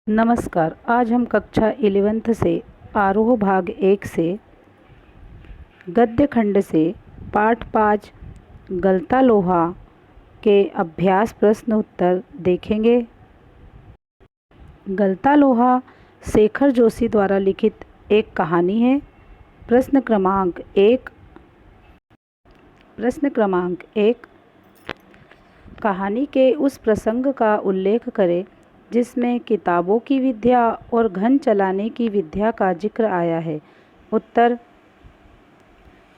नमस्कार। आज हम कक्षा 11th से आरोह भाग 1 से गद्य खंड से पाठ 5 गलता लोहा के अभ्यास प्रश्न उत्तर देखेंगे। गलता लोहा शेखर जोशी द्वारा लिखित एक कहानी है। प्रश्न क्रमांक एक, कहानी के उस प्रसंग का उल्लेख करें जिसमें किताबों की विद्या और घन चलाने की विद्या का जिक्र आया है। उत्तर,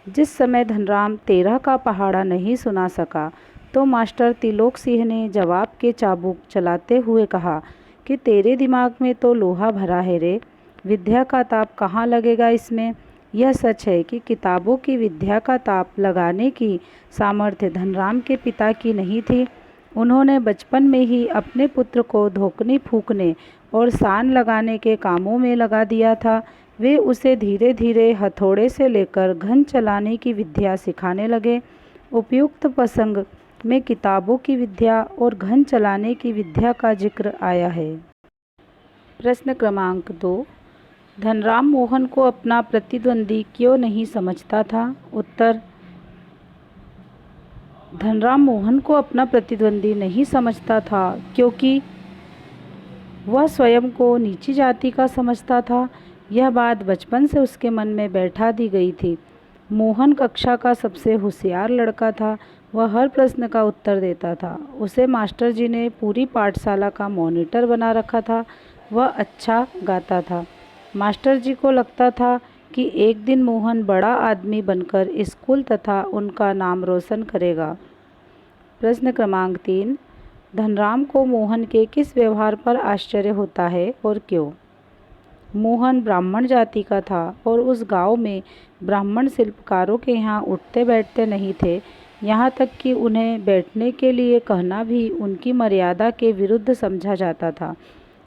जिस समय धनराम 13 का पहाड़ा नहीं सुना सका तो मास्टर तिलोक सिंह ने जवाब के चाबुक चलाते हुए कहा कि तेरे दिमाग में तो लोहा भरा है रे, विद्या का ताप कहाँ लगेगा इसमें। यह सच है कि किताबों की विद्या का ताप लगाने की सामर्थ्य धनराम के पिता की नहीं थी। उन्होंने बचपन में ही अपने पुत्र को धोकने फूंकने और सान लगाने के कामों में लगा दिया था। वे उसे धीरे धीरे हथौड़े से लेकर घन चलाने की विद्या सिखाने लगे। उपयुक्त प्रसंग में किताबों की विद्या और घन चलाने की विद्या का जिक्र आया है। प्रश्न क्रमांक 2, धनराम मोहन को अपना प्रतिद्वंदी क्यों नहीं समझता था। उत्तर, धनराम मोहन को अपना प्रतिद्वंदी नहीं समझता था क्योंकि वह स्वयं को नीची जाति का समझता था। यह बात बचपन से उसके मन में बैठा दी गई थी। मोहन कक्षा का सबसे होशियार लड़का था। वह हर प्रश्न का उत्तर देता था। उसे मास्टर जी ने पूरी पाठशाला का मॉनिटर बना रखा था। वह अच्छा गाता था। मास्टर जी को लगता था कि एक दिन मोहन बड़ा आदमी बनकर स्कूल तथा उनका नाम रोशन करेगा। प्रश्न क्रमांक 3, धनराम को मोहन के किस व्यवहार पर आश्चर्य होता है और क्यों। मोहन ब्राह्मण जाति का था और उस गांव में ब्राह्मण शिल्पकारों के यहाँ उठते बैठते नहीं थे। यहाँ तक कि उन्हें बैठने के लिए कहना भी उनकी मर्यादा के विरुद्ध समझा जाता था।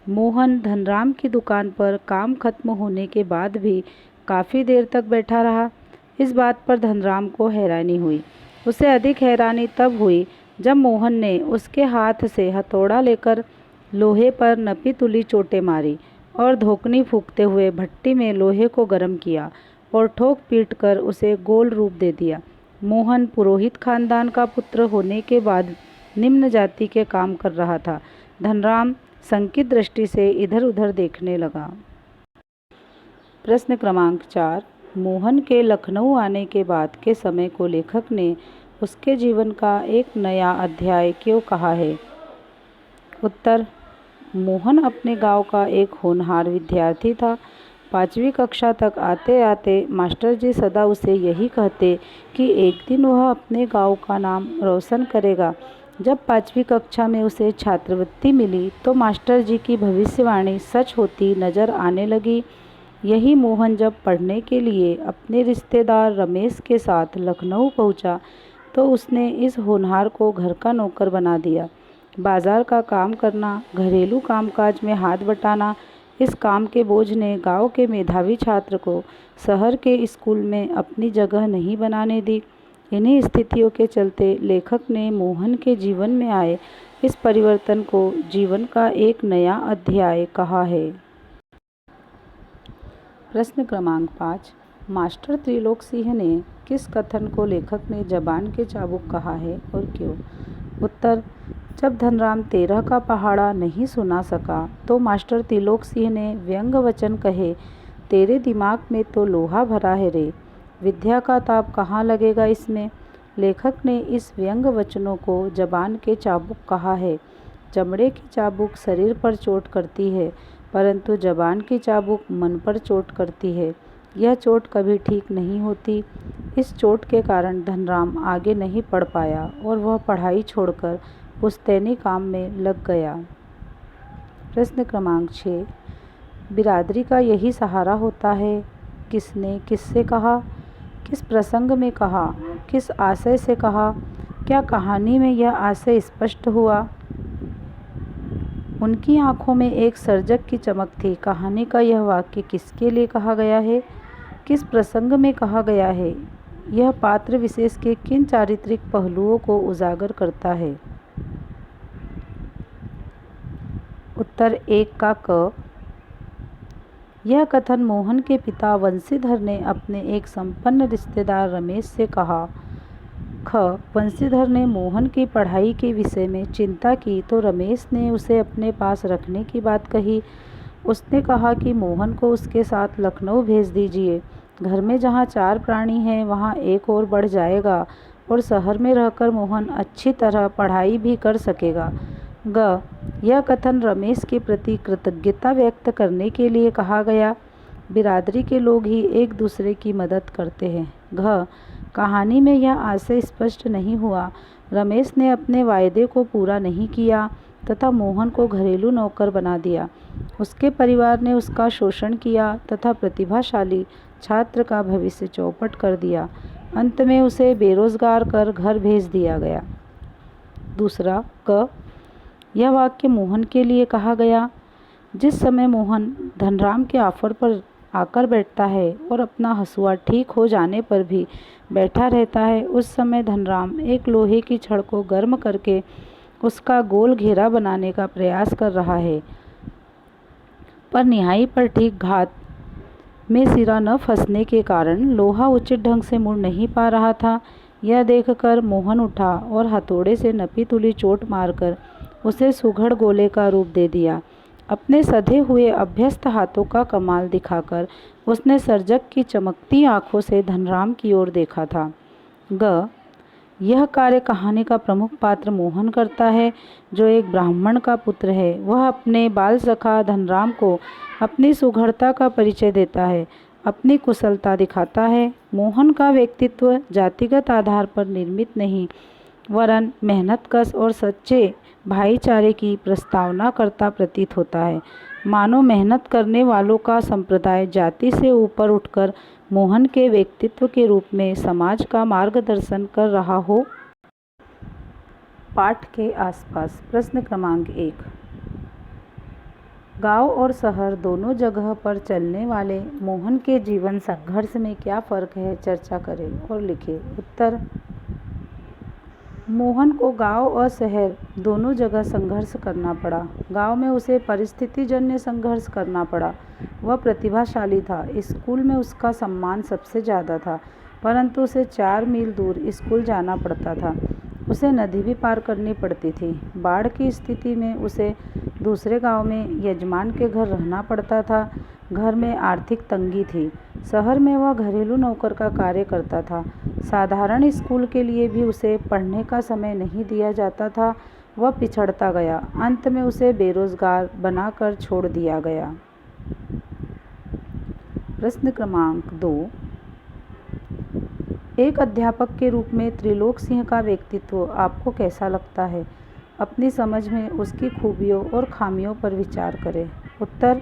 मोहन धनराम की दुकान पर काम खत्म होने के बाद भी काफ़ी देर तक बैठा रहा। इस बात पर धनराम को हैरानी हुई। उसे अधिक हैरानी तब हुई जब मोहन ने उसके हाथ से हथौड़ा लेकर लोहे पर नपी तुली चोटें मारी और धोकनी फूंकते हुए भट्टी में लोहे को गर्म किया और ठोक पीट कर उसे गोल रूप दे दिया। मोहन पुरोहित खानदान का पुत्र होने के बाद निम्न जाति के काम कर रहा था। धनराम संकित दृष्टि से इधर उधर देखने लगा। प्रश्न क्रमांक 4, मोहन के लखनऊ आने के बाद के समय को लेखक ने उसके जीवन का एक नया अध्याय क्यों कहा है। उत्तर, मोहन अपने गांव का एक होनहार विद्यार्थी था। 5वीं कक्षा तक आते आते मास्टर जी सदा उसे यही कहते कि एक दिन वह अपने गांव का नाम रोशन करेगा। जब 5वीं कक्षा में उसे छात्रवृत्ति मिली तो मास्टर जी की भविष्यवाणी सच होती नजर आने लगी। यही मोहन जब पढ़ने के लिए अपने रिश्तेदार रमेश के साथ लखनऊ पहुंचा तो उसने इस होनहार को घर का नौकर बना दिया। बाजार का काम करना, घरेलू कामकाज में हाथ बटाना, इस काम के बोझ ने गांव के मेधावी छात्र को शहर के स्कूल में अपनी जगह नहीं बनाने दी। इन्हीं स्थितियों के चलते लेखक ने मोहन के जीवन में आए इस परिवर्तन को जीवन का एक नया अध्याय कहा है। प्रश्न क्रमांक 5, मास्टर त्रिलोक सिंह ने किस कथन को लेखक ने जबान के चाबुक कहा है और क्यों। उत्तर, जब धनराम 13 का पहाड़ा नहीं सुना सका तो मास्टर त्रिलोक सिंह ने व्यंग वचन कहे, तेरे दिमाग में तो लोहा भरा है रे, विद्या का ताप कहाँ लगेगा इसमें। लेखक ने इस व्यंग वचनों को जबान के चाबुक कहा है। चमड़े की चाबुक शरीर पर चोट करती है परंतु जबान की चाबुक मन पर चोट करती है। यह चोट कभी ठीक नहीं होती। इस चोट के कारण धनराम आगे नहीं पढ़ पाया और वह पढ़ाई छोड़कर पुश्तैनी काम में लग गया। प्रश्न क्रमांक 6, बिरादरी का यही सहारा होता है। किसने किससे कहा, किस प्रसंग में कहा, किस आशय से कहा, क्या कहानी में यह आशय स्पष्ट हुआ। उनकी आंखों में एक सर्जक की चमक थी। कहानी का यह वाक्य किसके लिए कहा गया है, किस प्रसंग में कहा गया है, यह पात्र विशेष के किन चारित्रिक पहलुओं को उजागर करता है। उत्तर 1 का क। यह कथन मोहन के पिता वंशीधर ने अपने एक संपन्न रिश्तेदार रमेश से कहा। ख। वंशीधर ने मोहन की पढ़ाई के विषय में चिंता की तो रमेश ने उसे अपने पास रखने की बात कही। उसने कहा कि मोहन को उसके साथ लखनऊ भेज दीजिए। घर में जहाँ 4 प्राणी हैं वहाँ एक और बढ़ जाएगा और शहर में रहकर मोहन अच्छी तरह पढ़ाई भी कर सकेगा। ग। यह कथन रमेश के प्रति कृतज्ञता व्यक्त करने के लिए कहा गया। बिरादरी के लोग ही एक दूसरे की मदद करते हैं। घ। कहानी में यह आशय स्पष्ट नहीं हुआ। रमेश ने अपने वायदे को पूरा नहीं किया तथा मोहन को घरेलू नौकर बना दिया। उसके परिवार ने उसका शोषण किया तथा प्रतिभाशाली छात्र का भविष्य चौपट कर दिया। अंत में उसे बेरोजगार कर घर भेज दिया गया। दूसरा क। यह वाक्य मोहन के लिए कहा गया। जिस समय मोहन धनराम के ऑफर पर आकर बैठता है और अपना हंसुआ ठीक हो जाने पर भी बैठा रहता है, उस समय धनराम एक लोहे की छड़ को गर्म करके उसका गोल घेरा बनाने का प्रयास कर रहा है, पर निहाई पर ठीक घात में सिरा न फंसने के कारण लोहा उचित ढंग से मुड़ नहीं पा रहा था। यह देखकर मोहन उठा और हथौड़े से नपी तुली चोट मारकर उसे सुघड़ गोले का रूप दे दिया। अपने सधे हुए अभ्यस्त हाथों का कमाल दिखाकर उसने सर्जक की चमकती आंखों से धनराम की ओर देखा था। ग। यह कार्य कहानी का प्रमुख पात्र मोहन करता है, जो एक ब्राह्मण का पुत्र है। वह अपने बाल सखा धनराम को अपनी सुघड़ता का परिचय देता है, अपनी कुशलता दिखाता है। मोहन का व्यक्तित्व जातिगत आधार पर निर्मित नहीं, वरन मेहनतकश और सच्चे भाईचारे की प्रस्तावना करता प्रतीत होता है। मानो मेहनत करने वालों का संप्रदाय जाति से ऊपर उठकर मोहन के व्यक्तित्व के रूप में समाज का मार्गदर्शन कर रहा हो। पाठ के आसपास। प्रश्न क्रमांक 1। गांव और शहर दोनों जगह पर चलने वाले मोहन के जीवन संघर्ष में क्या फ़र्क है, चर्चा करें और लिखें। उत्तर। मोहन को गांव और शहर दोनों जगह संघर्ष करना पड़ा। गांव में उसे परिस्थितिजन्य संघर्ष करना पड़ा। वह प्रतिभाशाली था, स्कूल में उसका सम्मान सबसे ज़्यादा था, परंतु उसे 4 मील दूर स्कूल जाना पड़ता था। उसे नदी भी पार करनी पड़ती थी। बाढ़ की स्थिति में उसे दूसरे गांव में यजमान के घर रहना पड़ता था। घर में आर्थिक तंगी थी। शहर में वह घरेलू नौकर का कार्य करता था। साधारण स्कूल के लिए भी उसे पढ़ने का समय नहीं दिया जाता था। वह पिछड़ता गया। अंत में उसे बेरोजगार बनाकर छोड़ दिया गया। प्रश्न क्रमांक 2। एक अध्यापक के रूप में त्रिलोक सिंह का व्यक्तित्व आपको कैसा लगता है? अपनी समझ में उसकी खूबियों और खामियों पर विचार करें। उत्तर।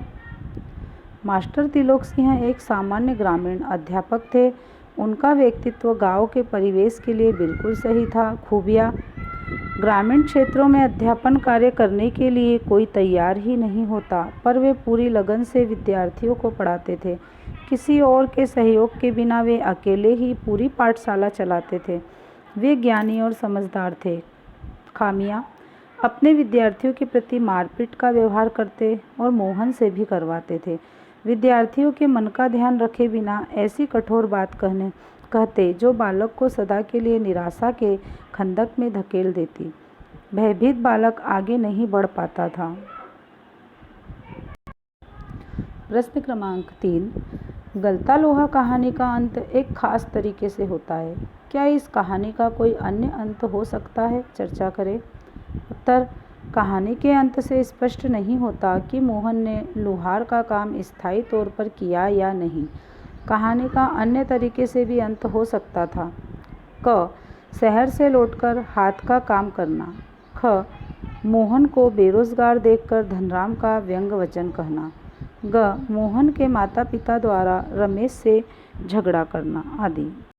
मास्टर त्रिलोक सिंह एक सामान्य ग्रामीण अध्यापक थे। उनका व्यक्तित्व गांव के परिवेश के लिए बिल्कुल सही था। खूबियाँ। ग्रामीण क्षेत्रों में अध्यापन कार्य करने के लिए कोई तैयार ही नहीं होता, पर वे पूरी लगन से विद्यार्थियों को पढ़ाते थे। किसी और के सहयोग के बिना वे अकेले ही पूरी पाठशाला चलाते थे। वे ज्ञानी और समझदार थे। खामियाँ। अपने विद्यार्थियों के प्रति मारपीट का व्यवहार करते और मोहन से भी करवाते थे। विद्यार्थियों के मन का ध्यान रखे बिना ऐसी कठोर बात कहते जो बालक को सदा के लिए निराशा के खंदक में धकेल देती। भयभीत बालक आगे नहीं बढ़ पाता था। प्रश्न क्रमांक 3। गलता लोहा कहानी का अंत एक खास तरीके से होता है। क्या इस कहानी का कोई अन्य अंत हो सकता है? चर्चा करें। उत्तर। कहानी के अंत से स्पष्ट नहीं होता कि मोहन ने लोहार का काम स्थायी तौर पर किया या नहीं। कहानी का अन्य तरीके से भी अंत हो सकता था। क। शहर से लौटकर हाथ का काम करना। ख। मोहन को बेरोजगार देखकर धनराम का व्यंग वचन कहना। ग। मोहन के माता पिता द्वारा रमेश से झगड़ा करना आदि।